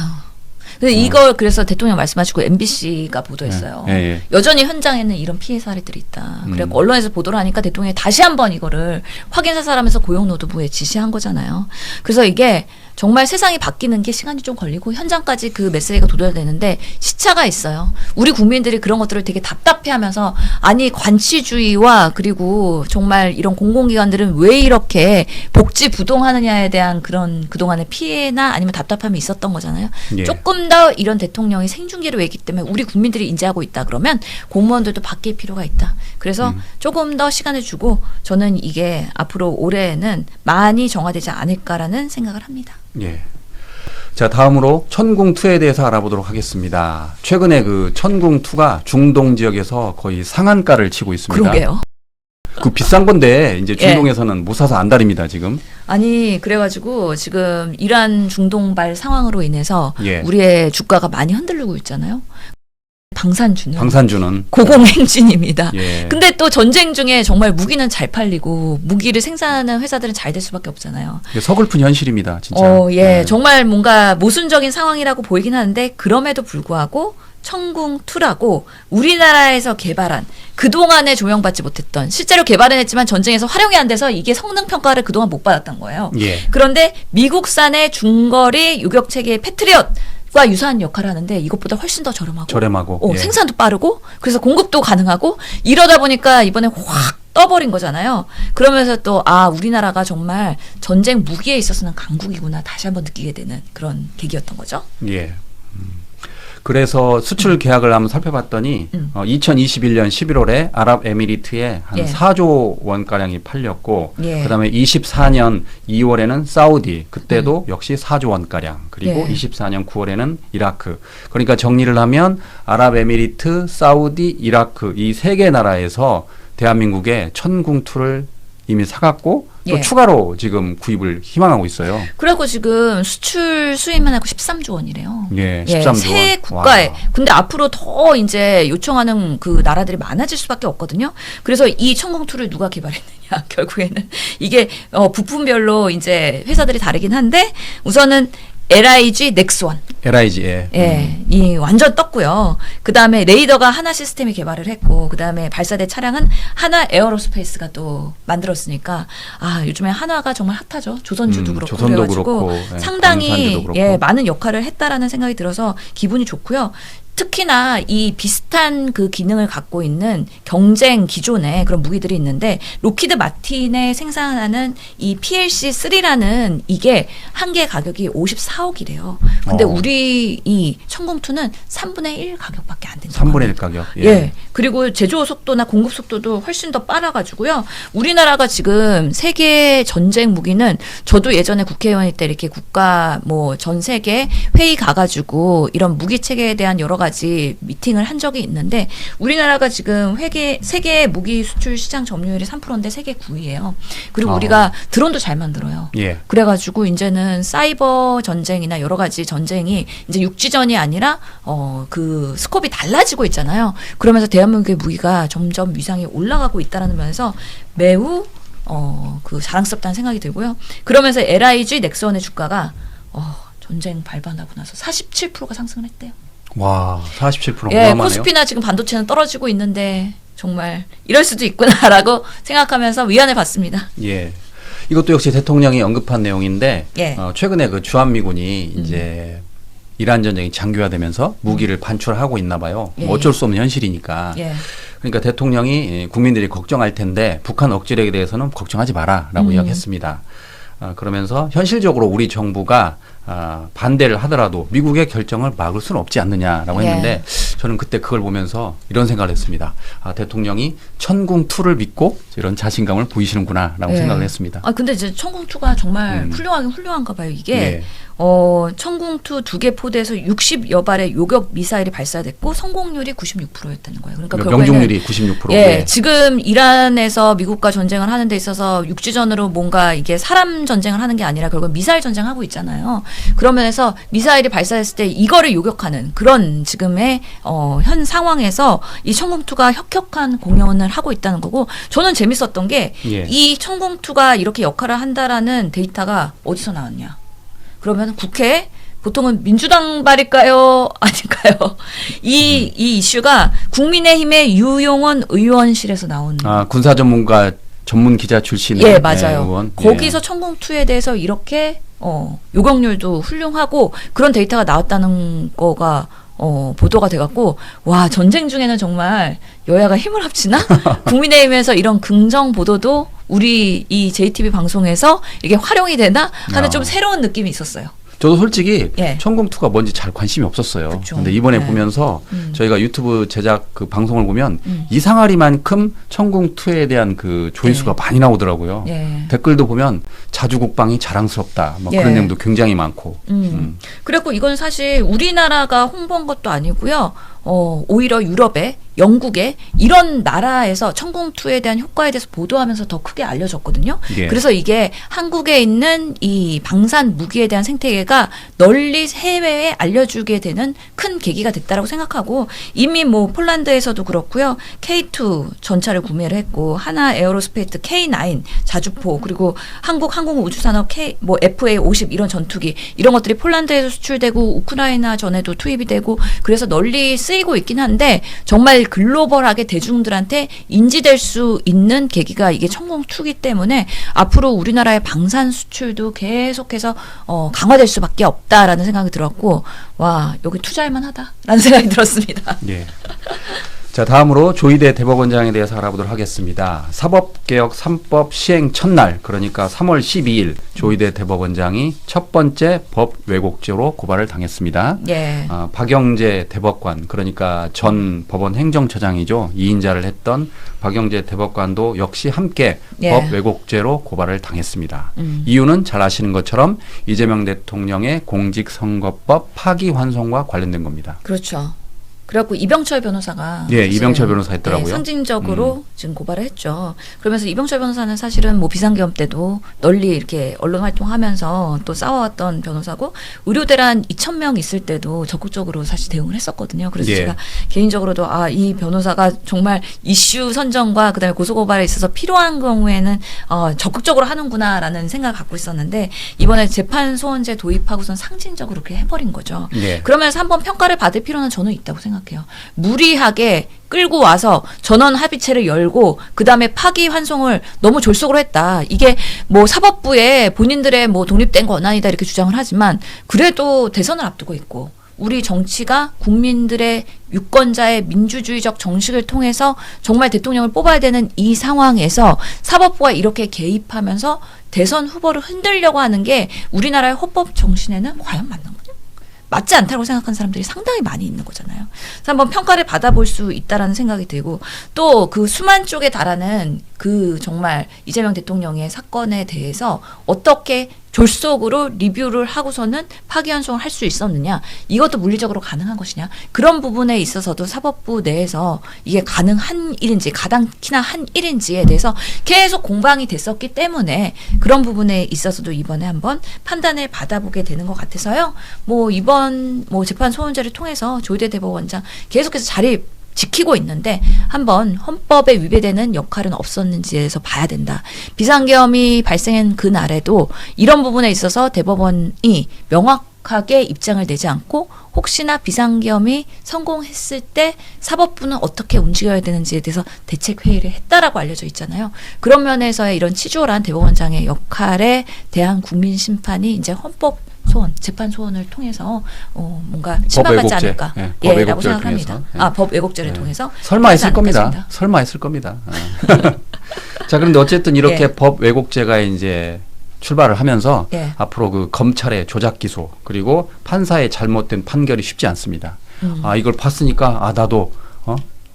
근데 이걸 그래서 대통령 말씀하시고 MBC가 보도했어요. 예, 예. 여전히 현장에는 이런 피해 사례들이 있다. 그래서 언론에서 보도를 하니까 대통령이 다시 한번 이거를 확인사살하면서 고용노동부에 지시한 거잖아요. 그래서 이게 정말 세상이 바뀌는 게 시간이 좀 걸리고 현장까지 그 메시지가 도달되는데 시차가 있어요. 우리 국민들이 그런 것들을 되게 답답해하면서 아니 관치주의와 그리고 정말 이런 공공기관들은 왜 이렇게 복지 부동하느냐에 대한 그런 그동안의 피해나 아니면 답답함이 있었던 거잖아요. 예. 조금 더 이런 대통령이 생중계로 했기 때문에 우리 국민들이 인지하고 있다 그러면 공무원들도 바뀔 필요가 있다. 그래서 조금 더 시간을 주고 저는 이게 앞으로 올해에는 많이 정화되지 않을까라는 생각을 합니다. 예. 자, 다음으로 천궁2에 대해서 알아보도록 하겠습니다. 최근에 그 천궁2가 중동 지역에서 거의 상한가를 치고 있습니다. 그러게요. 그 비싼 건데 이제 중동에서는 못 사서 안달입니다, 지금. 아니 그래가지고 지금 이란 중동발 상황으로 인해서 예. 우리의 주가가 많이 흔들리고 있잖아요. 방산주는 방산주는 고공행진입니다. 예. 근데 또 전쟁 중에 정말 무기는 잘 팔리고 무기를 생산하는 회사들은 잘 될 수밖에 없잖아요. 서글픈 현실입니다, 진짜. 예. 네. 정말 뭔가 모순적인 상황이라고 보이긴 하는데 그럼에도 불구하고 천궁2라고 우리나라에서 개발한 그동안에 조명받지 못했던 실제로 개발해냈지만 전쟁에서 활용이 안 돼서 이게 성능 평가를 그동안 못 받았던 거예요. 예. 그런데 미국산의 중거리 요격체계 패트리엇과 유사한 역할을 하는데 이것보다 훨씬 더 저렴하고 예. 생산도 빠르고 그래서 공급도 가능하고 이러다 보니까 이번에 확 떠버린 거잖아요. 그러면서 또 우리나라가 정말 전쟁 무기에 있어서는 강국이구나 다시 한번 느끼게 되는 그런 계기였던 거죠. 예. 그래서 수출 계약을 한번 살펴봤더니 2021년 11월에 아랍에미리트에 한 예. 4조 원가량이 팔렸고 예. 그다음에 24년 2월에는 사우디 그때도 역시 4조 원가량 그리고 예. 24년 9월에는 이라크 그러니까 정리를 하면 아랍에미리트, 사우디, 이라크 이 세 개 나라에서 대한민국의 천궁2를 이미 사갖고 또 예. 추가로 지금 구입을 희망하고 있어요. 그리고 지금 수출 수입만 하고 13조 원이래요. 예, 예, 13조 새 원. 국가에. 와. 근데 앞으로 더 이제 요청하는 그 나라들이 많아질 수밖에 없거든요. 그래서 이 천궁2를 누가 개발했느냐. 결국에는 이게 부품별로 이제 회사들이 다르긴 한데 우선은 LIG 넥스원. LIG에. 예, 이 완전 떴고요. 그 다음에 레이더가 하나 시스템이 개발을 했고, 그 다음에 발사대 차량은 하나 에어로스페이스가 또 만들었으니까, 아, 요즘에 한화가 정말 핫하죠. 조선주도 그렇고. 조선도 그래가지고 그렇고, 예, 상당히 광산주도 그렇고. 예, 많은 역할을 했다라는 생각이 들어서 기분이 좋고요. 특히나 이 비슷한 그 기능을 갖고 있는 경쟁 기존의 그런 무기들이 있는데 로키드 마틴에 생산하는 이 PLC-3라는 이게 한 개 가격이 54억이래요. 근데 우리 이 천궁2는 3분의 1 가격밖에 안 된다고 3분의 1 합니다. 가격. 예. 그리고 제조 속도나 공급 속도도 훨씬 더 빨라가지고요. 우리나라가 지금 세계 전쟁 무기는 저도 예전에 국회의원일 때 이렇게 국가 뭐 전 세계 회의 가가지고 이런 무기 체계에 대한 여러 가지 미팅을 한 적이 있는데 우리나라가 지금 세계 무기 수출 시장 점유율이 3%인데 세계 9위예요. 그리고 우리가 드론도 잘 만들어요. 예. 그래가지고 이제는 사이버 전쟁이나 여러 가지 전쟁이 이제 육지전이 아니라 그 스콥이 달라지고 있잖아요. 그러면서 대한민국의 무기가 점점 위상이 올라가고 있다는 면에서 매우 그 자랑스럽다는 생각이 들고요. 그러면서 LIG 넥스원의 주가가 전쟁 발발하고 나서 47%가 상승을 했대요. 와, 47% 예, 어마어마하네요. 코스피나 지금 반도체는 떨어지고 있는데 정말 이럴 수도 있구나라고 생각하면서 위안을 받습니다. 예. 이것도 역시 대통령이 언급한 내용인데 예. 최근에 그 주한미군이 이제 이란 전쟁이 장기화되면서 무기를 반출하고 있나 봐요. 예. 뭐 어쩔 수 없는 현실이니까. 예. 그러니까 대통령이 국민들이 걱정할 텐데 북한 억지력에 대해서는 걱정하지 마라라고 이야기했습니다. 그러면서 현실적으로 우리 정부가 반대를 하더라도 미국의 결정을 막을 수는 없지 않느냐라고 예. 했는데 저는 그때 그걸 보면서 이런 생각을 했습니다. 대통령이 천궁2를 믿고 이런 자신감을 보이시는구나라고 예. 생각을 했습니다. 근데 이제 천궁2가 정말 훌륭하긴 훌륭한가 봐요. 이게 예. 천궁2 2개 포대에서 60여 발의 요격 미사일이 발사됐고 성공률이 96%였다는 거예요. 그러니까 명중률이 96%. 예, 지금 이란에서 미국과 전쟁을 하는 데 있어서 육지전으로 뭔가 이게 사람 전쟁을 하는 게 아니라 결국 미사일 전쟁하고 있잖아요. 그러면서 미사일이 발사했을 때 이거를 요격하는 그런 지금의 현 상황에서 이 천궁2가 혁혁한 공연을 하고 있다는 거고 저는 재밌었던 게 이 천궁2가 이렇게 역할을 한다라는 데이터가 어디서 나왔냐. 그러면 국회 보통은 민주당 발일까요? 아닐까요? 이 이슈가 국민의힘의 유용원 의원실에서 나온. 군사 전문가 전문 기자 출신의 예, 맞아요. 의원. 거기서 천궁2에 대해서 이렇게 요격률도 훌륭하고 그런 데이터가 나왔다는 거가 보도가 돼갖고 와 전쟁 중에는 정말 여야가 힘을 합치나? 국민의힘에서 이런 긍정 보도도 우리 이 JTB 방송에서 이게 활용이 되나 하는 좀 새로운 느낌이 있었어요. 저도 솔직히 예. 천궁2가 뭔지 잘 관심이 없었어요. 그쵸. 근데 이번에 네. 보면서 저희가 유튜브 제작 그 방송을 보면 이상하리만큼 천궁2에 대한 그 조회수가 많이 나오더라고요. 예. 댓글도 보면 자주국방이 자랑스럽다. 뭐 예. 그런 내용도 굉장히 많고. 그래고 이건 사실 우리나라가 홍보한 것도 아니고요. 오히려 유럽에 영국에 이런 나라에서 천궁2에 대한 효과에 대해서 보도하면서 더 크게 알려졌거든요. 예. 그래서 이게 한국에 있는 이 방산 무기에 대한 생태계가 널리 해외에 알려주게 되는 큰 계기가 됐다라고 생각하고 이미 뭐 폴란드에서도 그렇고요. K2 전차를 구매를 했고 하나 에어로스페이스 K9 자주포 그리고 한국 항공우주산업 뭐 FA50 이런 전투기 이런 것들이 폴란드에서 수출되고 우크라이나 전에도 투입이 되고 그래서 널리 쓰이고 있긴 한데 정말 글로벌하게 대중들한테 인지될 수 있는 계기가 이게 천궁2기 때문에 앞으로 우리나라의 방산 수출도 계속해서 강화될 수밖에 없다라는 생각이 들었고 와 여기 투자할 만하다라는 생각이 들었습니다. 예. 자, 다음으로 조희대 대법원장에 대해서 알아보도록 하겠습니다. 사법개혁 3법 시행 첫날, 그러니까 3월 12일 조희대 대법원장이 첫 번째 법 왜곡죄로 고발을 당했습니다. 예. 박영재 대법관, 그러니까 전 법원 행정처장이죠. 2인자를 했던 박영재 대법관도 역시 함께 예. 법 왜곡죄로 고발을 당했습니다. 이유는 잘 아시는 것처럼 이재명 대통령의 공직선거법 파기환송과 관련된 겁니다. 그렇죠. 그래갖고 이병철 변호사가 예, 사실은, 이병철 변호사 했더라고요. 네, 상징적으로 지금 고발을 했죠. 그러면서 이병철 변호사는 사실은 뭐 비상계엄 때도 널리 이렇게 언론 활동하면서 또 싸워왔던 변호사고 의료대란 2,000명 있을 때도 적극적으로 사실 대응을 했었거든요. 그래서 예. 제가 개인적으로도 이 변호사가 정말 이슈 선정과 그다음에 고소고발에 있어서 필요한 경우에는 적극적으로 하는구나라는 생각을 갖고 있었는데 이번에 재판소원제 도입하고선 상징적으로 그렇게 해버린 거죠. 예. 그러면서 한번 평가를 받을 필요는 저는 있다고 생각해요. 무리하게 끌고 와서 전원 합의체를 열고 그다음에 파기환송을 너무 졸속으로 했다. 이게 뭐 사법부에 본인들의 뭐 독립된 권한이다 이렇게 주장을 하지만 그래도 대선을 앞두고 있고 우리 정치가 국민들의 유권자의 민주주의적 정식을 통해서 정말 대통령을 뽑아야 되는 이 상황에서 사법부가 이렇게 개입하면서 대선 후보를 흔들려고 하는 게 우리나라의 헌법 정신에는 과연 맞는 거냐? 맞지 않다고 생각하는 사람들이 상당히 많이 있는 거잖아요. 그래서 한번 평가를 받아볼 수 있다라는 생각이 들고 또 그 수만 쪽에 달하는 그 정말 이재명 대통령의 사건에 대해서 어떻게 졸속으로 리뷰를 하고서는 파기환송을 할 수 있었느냐 이것도 물리적으로 가능한 것이냐 그런 부분에 있어서도 사법부 내에서 이게 가능한 일인지 가당키나 한 일인지에 대해서 계속 공방이 됐었기 때문에 그런 부분에 있어서도 이번에 한번 판단을 받아보게 되는 것 같아서요. 뭐 이번 뭐 재판 소원제를 통해서 조희대 대법원장 계속해서 자리 지키고 있는데 한번 헌법에 위배되는 역할은 없었는지에서 봐야 된다. 비상계엄이 발생한 그 날에도 이런 부분에 있어서 대법원이 명확하게 입장을 내지 않고 혹시나 비상계엄이 성공했을 때 사법부는 어떻게 움직여야 되는지에 대해서 대책회의를 했다라고 알려져 있잖아요. 그런 면에서의 이런 치졸한 대법원장의 역할에 대한 국민 심판이 이제 헌법 소원, 재판 소원을 통해서 뭔가 심화받지 않을까 예, 법 라고 왜곡죄를 생각합니다. 통해서. 예. 법 왜곡죄를 예. 통해서 설마 하지 있을 겁니다. 않겠습니다. 설마 있을 겁니다. 자, 그런데 어쨌든 이렇게 예. 법 왜곡죄가 이제 출발을 하면서 예. 앞으로 그 검찰의 조작 기소 그리고 판사의 잘못된 판결이 쉽지 않습니다. 이걸 봤으니까 나도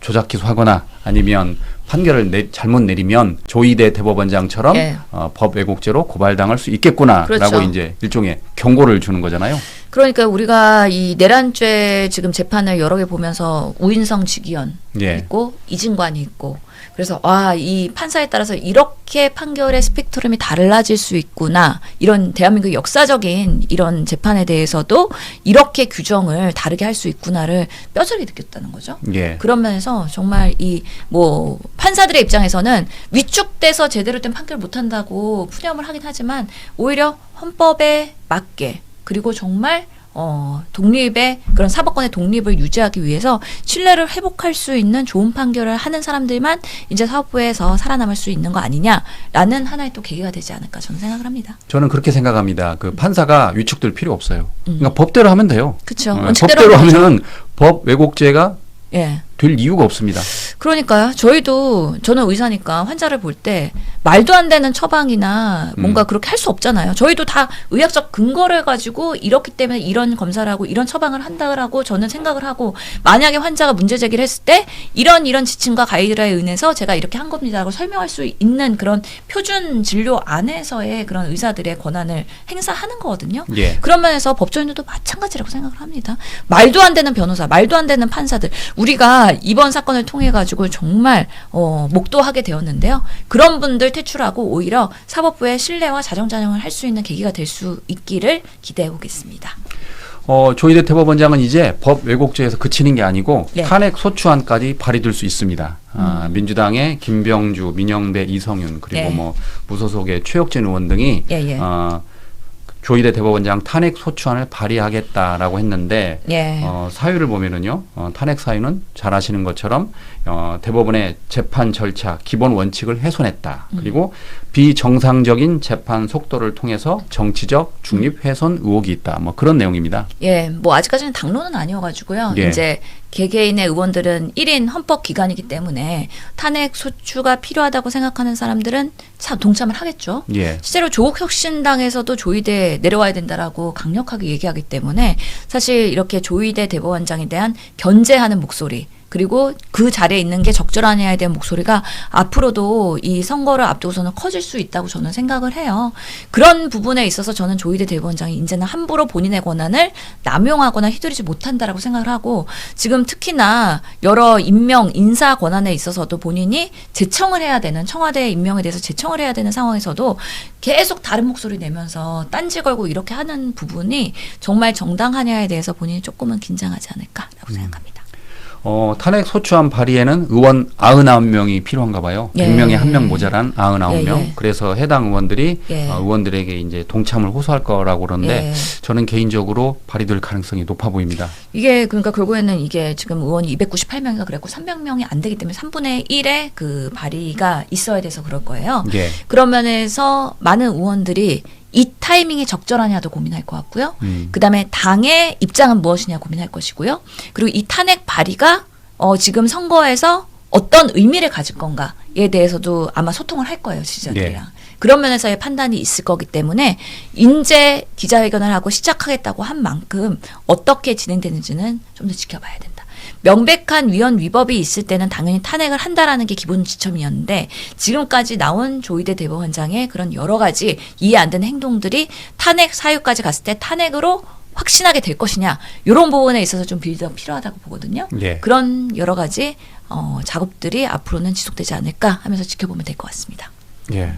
조작 기소하거나 아니면 판결을 잘못 내리면 조희대 대법원장처럼 예. 법 왜곡죄로 고발당할 수 있겠구나라고 그렇죠. 이제 일종의 경고를 주는 거잖아요. 그러니까 우리가 이 내란죄 지금 재판을 여러 개 보면서 우인성 직위원 예. 있고 이진관이 있고 그래서 이 판사에 따라서 이렇게 판결의 스펙트럼이 달라질 수 있구나 이런 대한민국 역사적인 이런 재판에 대해서도 이렇게 규정을 다르게 할 수 있구나를 뼈저리 느꼈다는 거죠. 예. 그런 면에서 정말 이 뭐 판사들의 입장에서는 위축돼서 제대로 된 판결을 못한다고 푸념을 하긴 하지만 오히려 헌법에 맞게 그리고 정말 독립의 그런 사법권의 독립을 유지하기 위해서 신뢰를 회복할 수 있는 좋은 판결을 하는 사람들만 이제 사법부에서 살아남을 수 있는 거 아니냐라는 하나의 또 계기가 되지 않을까 저는 생각을 합니다. 저는 그렇게 생각합니다. 그 판사가 위축될 필요 없어요. 그러니까 법대로 하면 돼요. 그렇죠. 법대로 하면은 법 왜곡죄가 예. 될 이유가 없습니다. 그러니까요. 저는 의사니까 환자를 볼 때 말도 안 되는 처방이나 뭔가 그렇게 할 수 없잖아요. 저희도 다 의학적 근거를 가지고 이렇기 때문에 이런 검사를 하고 이런 처방을 한다고 저는 생각을 하고 만약에 환자가 문제 제기를 했을 때 이런 지침과 가이드라인에 의해서 제가 이렇게 한 겁니다라고 설명할 수 있는 그런 표준 진료 안에서의 그런 의사들의 권한을 행사하는 거거든요. 예. 그런 면에서 법조인들도 마찬가지라고 생각을 합니다. 말도 안 되는 변호사, 말도 안 되는 판사들 우리가 이번 사건을 통해 가지고 정말 목도하게 되었는데요. 그런 분들 퇴출하고 오히려 사법부의 신뢰와 자정자정을 할 수 있는 계기가 될 수 있기를 기대해 보겠습니다. 조희대 대법원장은 이제 법 왜곡죄에서 그치는 게 아니고 예. 탄핵 소추안까지 발의될 수 있습니다. 민주당의 김병주, 민영배, 이성윤 그리고 예. 뭐 무소속의 최혁진 의원 등이 예. 조희대 대법원장 탄핵 소추안을 발의하겠다라고 했는데 예. 사유를 보면은요 탄핵 사유는 잘 아시는 것처럼 대법원의 재판 절차 기본 원칙을 훼손했다. 그리고 비정상적인 재판 속도를 통해서 정치적 중립 훼손 의혹이 있다. 뭐 그런 내용입니다. 예, 뭐 아직까지는 당론은 아니어가지고요. 예. 이제 개개인의 의원들은 1인 헌법 기관이기 때문에 탄핵 소추가 필요하다고 생각하는 사람들은 참 동참을 하겠죠. 예. 실제로 조국혁신당에서도 조희대 내려와야 된다라고 강력하게 얘기하기 때문에 사실 이렇게 조희대 대법원장에 대한 견제하는 목소리 그리고 그 자리에 있는 게 적절하냐에 대한 목소리가 앞으로도 이 선거를 앞두고서는 커질 수 있다고 저는 생각을 해요. 그런 부분에 있어서 저는 조희대 대법원장이 이제는 함부로 본인의 권한을 남용하거나 휘두르지 못한다라고 생각을 하고 지금 특히나 여러 임명, 인사 권한에 있어서도 본인이 제청을 해야 되는 청와대 임명에 대해서 제청을 해야 되는 상황에서도 계속 다른 목소리 내면서 딴지 걸고 이렇게 하는 부분이 정말 정당하냐에 대해서 본인이 조금은 긴장하지 않을까라고 생각합니다. 탄핵 소추안 발의에는 의원 99명이 필요한가 봐요. 예. 100명에 1명 모자란 99명. 예, 예. 그래서 해당 의원들이 예. 의원들에게 이제 동참을 호소할 거라고 그러는데 예. 저는 개인적으로 발의될 가능성이 높아 보입니다. 이게 그러니까 결국에는 이게 지금 의원이 298명인가 그랬고 300명이 안 되기 때문에 3분의 1의 그 발의가 있어야 돼서 그럴 거예요. 예. 그런 면에서 많은 의원들이 이 타이밍이 적절하냐도 고민할 것 같고요. 그다음에 당의 입장은 무엇이냐 고민할 것이고요. 그리고 이 탄핵 발의가 지금 선거에서 어떤 의미를 가질 건가에 대해서도 아마 소통을 할 거예요, 지지자들이랑. 그런 면에서의 판단이 있을 거기 때문에 인제 기자회견을 하고 시작하겠다고 한 만큼 어떻게 진행되는지는 좀 더 지켜봐야 된다. 명백한 위헌 위법이 있을 때는 당연히 탄핵을 한다라는 게 기본 지침이었는데 지금까지 나온 조희대 대법원장의 그런 여러 가지 이해 안 되는 행동들이 탄핵 사유까지 갔을 때 탄핵으로 확신하게 될 것이냐 이런 부분에 있어서 좀 빌드업 필요하다고 보거든요. 예. 그런 여러 가지 작업들이 앞으로는 지속되지 않을까 하면서 지켜보면 될 것 같습니다. 예.